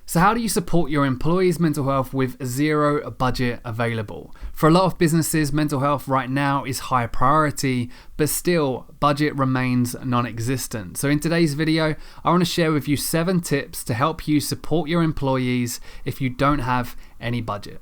So how do you support your employees' mental health with zero budget available? For a lot of businesses, mental health right now is high priority, but still budget remains non-existent. So in today's video, I want to share with you 7 tips to help you support your employees if you don't have any budget.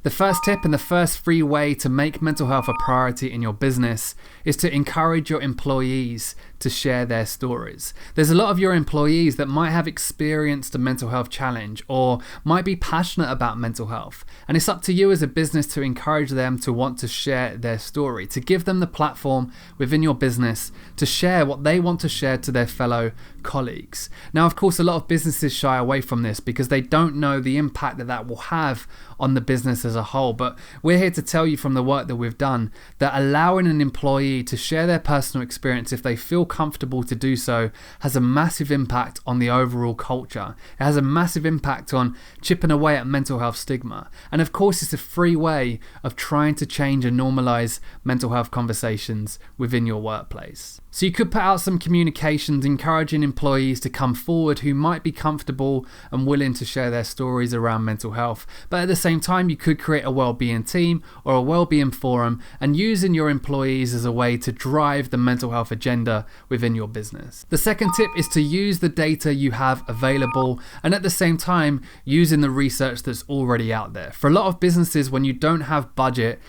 The first tip and the first free way to make mental health a priority in your business is to encourage your employees to share their stories. There's a lot of your employees that might have experienced a mental health challenge or might be passionate about mental health. And it's up to you as a business to encourage them to want to share their story, to give them the platform within your business to share what they want to share to their fellow colleagues. Now, of course, a lot of businesses shy away from this because they don't know the impact that will have on the business as a whole. But we're here to tell you from the work that we've done that allowing an employee to share their personal experience if they feel comfortable to do so has a massive impact on the overall culture. It has a massive impact on chipping away at mental health stigma. And of course, it's a free way of trying to change and normalize mental health conversations within your workplace. So you could put out some communications encouraging employees to come forward who might be comfortable and willing to share their stories around mental health. But at the same time, you could create a well-being team or a well-being forum and using your employees as a way to drive the mental health agenda within your business. The second tip is to use the data you have available and at the same time using the research that's already out there. For a lot of businesses, when you don't have budget,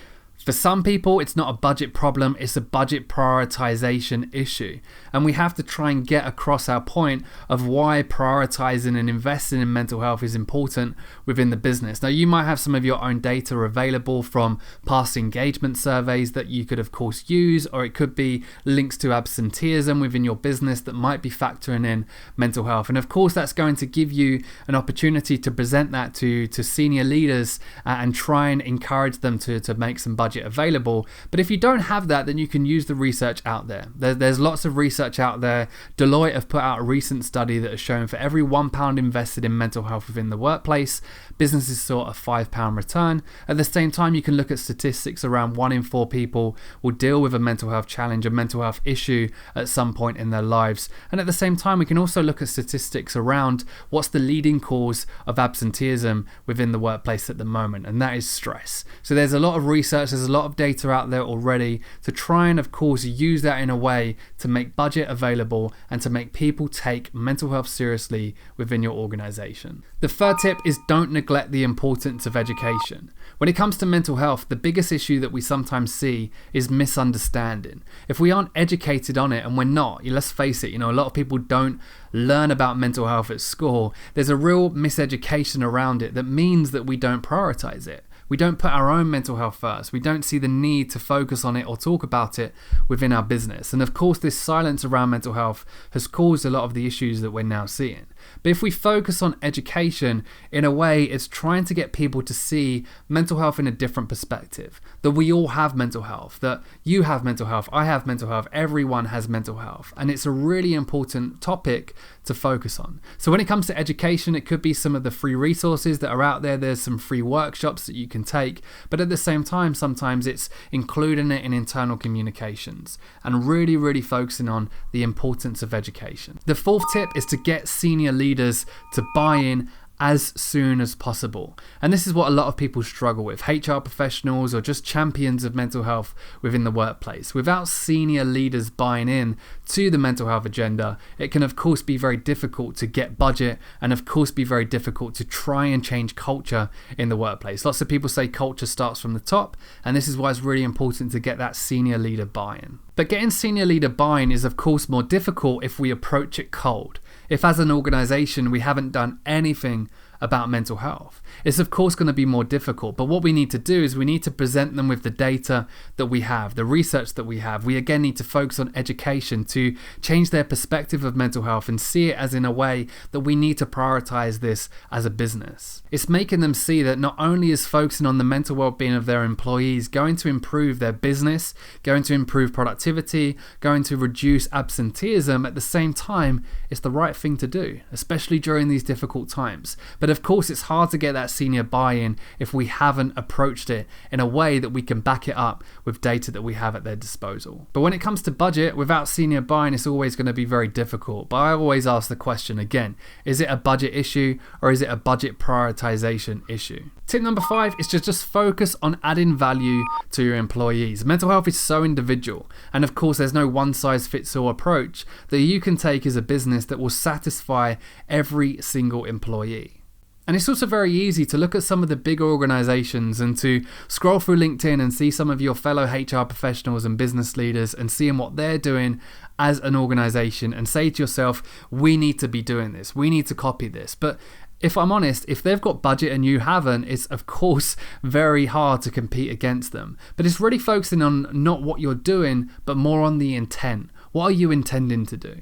for some people, it's not a budget problem, it's a budget prioritization issue. And we have to try and get across our point of why prioritizing and investing in mental health is important within the business. Now, you might have some of your own data available from past engagement surveys that you could, of course, use, or it could be links to absenteeism within your business that might be factoring in mental health. And of course, that's going to give you an opportunity to present that to senior leaders and try and encourage them to make some budget available. But if you don't have that, then you can use the research out there. There's lots of research out there. Deloitte have put out a recent study that has shown for every £1 invested in mental health within the workplace, businesses saw a £5 return. At the same time, you can look at statistics around 1 in 4 people will deal with a mental health challenge, a mental health issue at some point in their lives. And at the same time, we can also look at statistics around what's the leading cause of absenteeism within the workplace at the moment, and that is stress. So there's a lot of research, there's a lot of data out there already to try and, of course, use that in a way to make budget available and to make people take mental health seriously within your organization. The third tip is don't neglect the importance of education. When it comes to mental health, the biggest issue that we sometimes see is misunderstanding. If we aren't educated on it, and we're not, let's face it, a lot of people don't learn about mental health at school. There's a real miseducation around it that means that we don't prioritize it. We don't put our own mental health first. We don't see the need to focus on it or talk about it within our business. And of course, this silence around mental health has caused a lot of the issues that we're now seeing. But if we focus on education, in a way, it's trying to get people to see mental health in a different perspective. That we all have mental health, that you have mental health, I have mental health, everyone has mental health. And it's a really important topic to focus on. So when it comes to education, it could be some of the free resources that are out there. There's some free workshops that you can take. But at the same time, sometimes it's including it in internal communications and really, really focusing on the importance of education. The fourth tip is to get senior leaders to buy in as soon as possible. And this is what a lot of people struggle with, HR professionals or just champions of mental health within the workplace. Without senior leaders buying in to the mental health agenda, it can of course be very difficult to get budget and of course be very difficult to try and change culture in the workplace. Lots of people say culture starts from the top, and this is why it's really important to get that senior leader buy-in. But getting senior leader buy-in is of course more difficult if we approach it cold. If as an organization we haven't done anything about mental health, it's of course going to be more difficult. But what we need to do is we need to present them with the data that we have, the research that we have. We again need to focus on education to change their perspective of mental health and see it as in a way that we need to prioritize this as a business. It's making them see that not only is focusing on the mental well-being of their employees going to improve their business, going to improve productivity, going to reduce absenteeism, at the same time, it's the right thing to do, especially during these difficult times. But But of course, it's hard to get that senior buy-in if we haven't approached it in a way that we can back it up with data that we have at their disposal. But when it comes to budget, without senior buy-in, it's always going to be very difficult. But I always ask the question again, is it a budget issue or is it a budget prioritization issue? Tip number 5 is to just focus on adding value to your employees. Mental health is so individual, and of course there's no one-size-fits-all approach that you can take as a business that will satisfy every single employee. And it's also very easy to look at some of the bigger organizations and to scroll through LinkedIn and see some of your fellow HR professionals and business leaders and seeing what they're doing as an organization and say to yourself, we need to be doing this, we need to copy this. But if I'm honest, if they've got budget and you haven't, it's of course very hard to compete against them. But it's really focusing on not what you're doing, but more on the intent. What are you intending to do?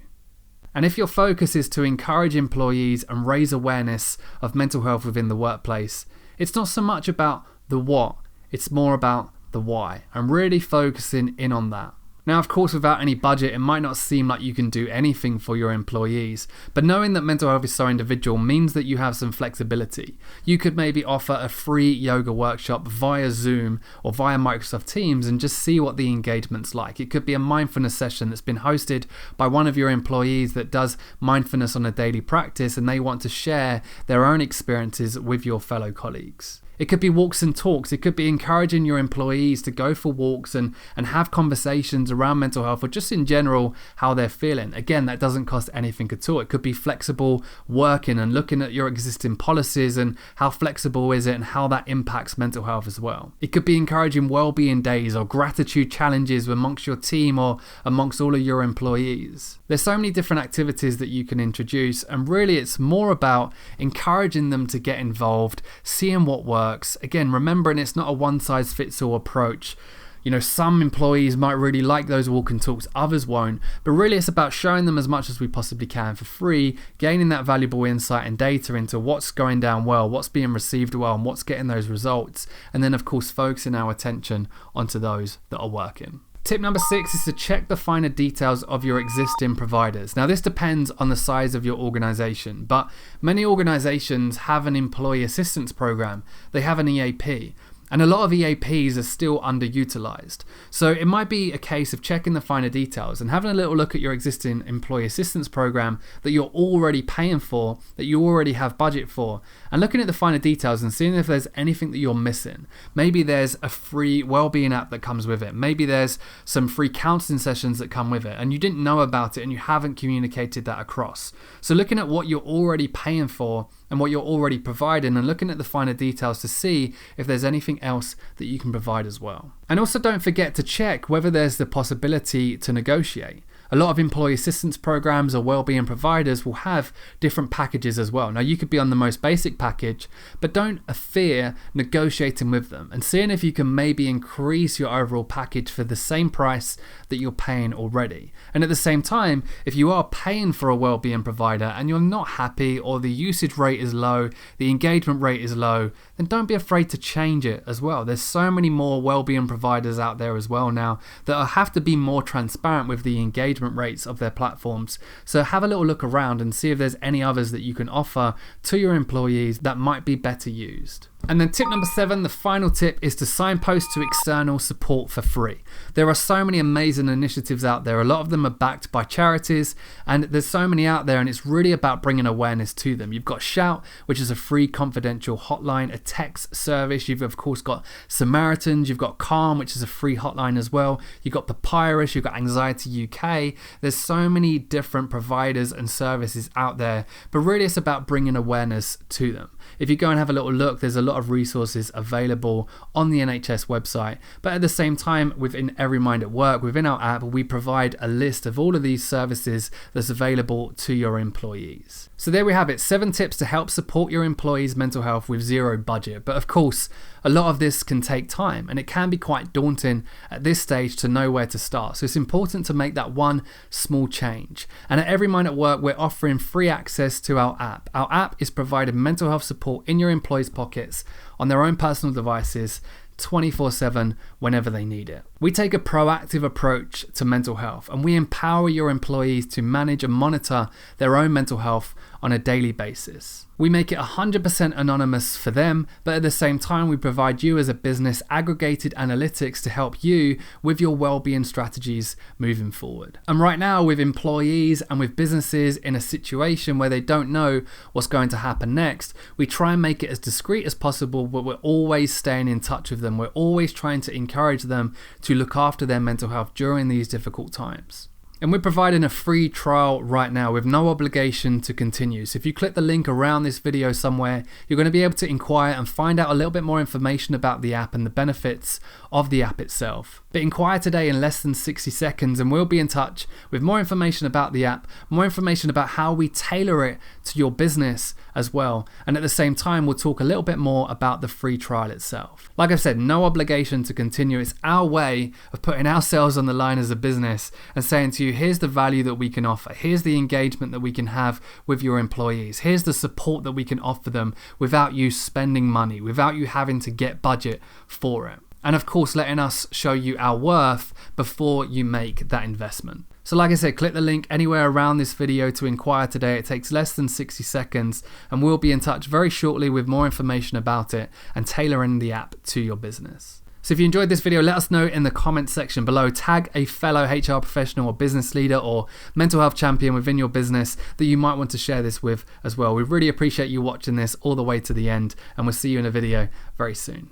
And if your focus is to encourage employees and raise awareness of mental health within the workplace, it's not so much about the what, it's more about the why. I'm really focusing in on that. Now, of course, without any budget, it might not seem like you can do anything for your employees, but knowing that mental health is so individual means that you have some flexibility. You could maybe offer a free yoga workshop via Zoom or via Microsoft Teams and just see what the engagement's like. It could be a mindfulness session that's been hosted by one of your employees that does mindfulness on a daily practice and they want to share their own experiences with your fellow colleagues. It could be walks and talks. It could be encouraging your employees to go for walks and have conversations around mental health or just in general how they're feeling. Again, that doesn't cost anything at all. It could be flexible working and looking at your existing policies and how flexible is it and how that impacts mental health as well. It could be encouraging well-being days or gratitude challenges amongst your team or amongst all of your employees. There's so many different activities that you can introduce, and really it's more about encouraging them to get involved, seeing what works. Again, remembering it's not a one-size-fits-all approach. You know, some employees might really like those walk and talks, others won't. But really it's about showing them as much as we possibly can for free, gaining that valuable insight and data into what's going down well, what's being received well, and what's getting those results. And then, of course, focusing our attention onto those that are working. Tip number 6 is to check the finer details of your existing providers. Now, this depends on the size of your organization, but many organizations have an employee assistance program. They have an EAP. And a lot of EAPs are still underutilized. So it might be a case of checking the finer details and having a little look at your existing employee assistance program that you're already paying for, that you already have budget for, and looking at the finer details and seeing if there's anything that you're missing. Maybe there's a free wellbeing app that comes with it. Maybe there's some free counseling sessions that come with it and you didn't know about it and you haven't communicated that across. So looking at what you're already paying for and what you're already providing and looking at the finer details to see if there's anything else that you can provide as well. And also don't forget to check whether there's the possibility to negotiate. A lot of employee assistance programs or wellbeing providers will have different packages as well. Now, you could be on the most basic package, but don't fear negotiating with them and seeing if you can maybe increase your overall package for the same price that you're paying already. And at the same time, if you are paying for a wellbeing provider and you're not happy or the usage rate is low, the engagement rate is low, then don't be afraid to change it as well. There's so many more wellbeing providers out there as well now that have to be more transparent with the engagement rates of their platforms. So have a little look around and see if there's any others that you can offer to your employees that might be better used. And then tip number 7, the final tip, is to signpost to external support for free. There are so many amazing initiatives out there. A lot of them are backed by charities, and there's so many out there, and it's really about bringing awareness to them. You've got Shout, which is a free confidential hotline, a text service. You've of course got Samaritans, you've got Calm, which is a free hotline as well. You've got Papyrus, you've got Anxiety UK. There's so many different providers and services out there, but really it's about bringing awareness to them. If you go and have a little look, there's a lot of resources available on the NHS website. But at the same time, within Every Mind at Work, within our app, we provide a list of all of these services that's available to your employees. So there we have it, 7 tips to help support your employees' mental health with zero budget. But of course, a lot of this can take time and it can be quite daunting at this stage to know where to start. So it's important to make that one small change. And at Every Mind at Work, we're offering free access to our app. Our app is providing mental health support in your employees' pockets on their own personal devices 24/7 whenever they need it. We take a proactive approach to mental health, and we empower your employees to manage and monitor their own mental health on a daily basis. We make it 100% anonymous for them, but at the same time, we provide you as a business aggregated analytics to help you with your well-being strategies moving forward. And right now, with employees and with businesses in a situation where they don't know what's going to happen next, we try and make it as discreet as possible, but we're always staying in touch with them. We're always trying to encourage them to look after their mental health during these difficult times. And we're providing a free trial right now with no obligation to continue. So if you click the link around this video somewhere, you're going to be able to inquire and find out a little bit more information about the app and the benefits of the app itself. But inquire today in less than 60 seconds and we'll be in touch with more information about the app, more information about how we tailor it to your business as well. And at the same time, we'll talk a little bit more about the free trial itself. Like I've said, no obligation to continue. It's our way of putting ourselves on the line as a business and saying to you, here's the value that we can offer. Here's the engagement that we can have with your employees. Here's the support that we can offer them without you spending money, without you having to get budget for it. And of course, letting us show you our worth before you make that investment. So like I said, click the link anywhere around this video to inquire today. It takes less than 60 seconds and we'll be in touch very shortly with more information about it and tailoring the app to your business. So if you enjoyed this video, let us know in the comments section below. Tag a fellow HR professional or business leader or mental health champion within your business that you might want to share this with as well. We really appreciate you watching this all the way to the end, and we'll see you in a video very soon.